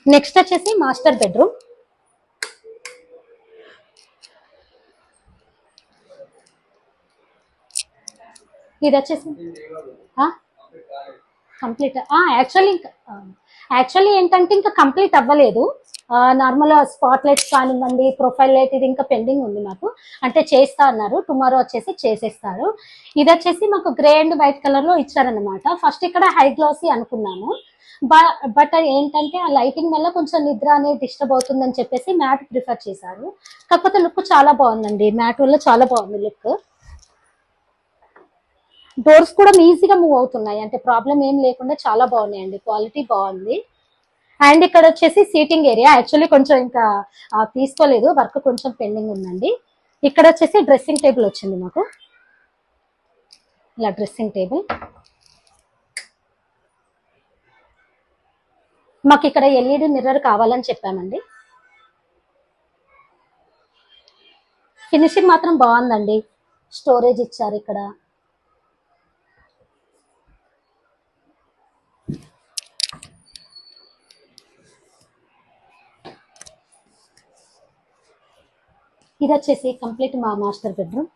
Next వచ్చేసి master bedroom. ఇది వచ్చేసి కంప్లీట్ యాక్చువల్లీ ఏంటంటే ఇంకా కంప్లీట్ అవ్వలేదు. నార్మల్ స్పాట్ లైట్స్ కానివ్వండి, ప్రొఫైల్ లైట్ ఇది ఇంకా పెండింగ్ ఉంది మాకు. అంటే చేస్తా అన్నారు, టుమారో వచ్చేసి చేసేస్తారు. ఇది వచ్చేసి మాకు గ్రే అండ్ వైట్ కలర్ లో ఇచ్చారనమాట. ఫస్ట్ ఇక్కడ హై గ్లాసీ అనుకున్నాను, బట్ ఏంటంటే ఆ లైటింగ్ వల్ల కొంచెం నిద్ర అనేది డిస్టర్బ్ అవుతుందని చెప్పేసి మ్యాట్ ప్రిఫర్ చేశారు. కాకపోతే లుక్ చాలా బాగుందండి, మ్యాట్ వల్ల చాలా బాగుంది లుక్. డోర్స్ కూడా ఈజీగా మూవ్ అవుతున్నాయి, అంటే ప్రాబ్లం ఏం లేకుండా చాలా బాగున్నాయండి, క్వాలిటీ బాగుంది. అండ్ ఇక్కడ వచ్చేసి సీటింగ్ ఏరియా. యాక్చువల్లీ కొంచెం ఇంకా తీసుకోలేదు, వర్క్ కొంచెం పెండింగ్ ఉందండి. ఇక్కడ వచ్చేసి డ్రెస్సింగ్ టేబుల్ వచ్చింది మాకు, ఇలా డ్రెస్సింగ్ టేబుల్. మాకు ఇక్కడ ఎల్ఈడి మిర్రర్ కావాలని చెప్పామండి. ఫినిషింగ్ మాత్రం బాగుందండి, స్టోరేజ్ ఇచ్చారు ఇక్కడ. ఇది వచ్చేసి కంప్లీట్ మా మాస్టర్ బెడ్రూమ్.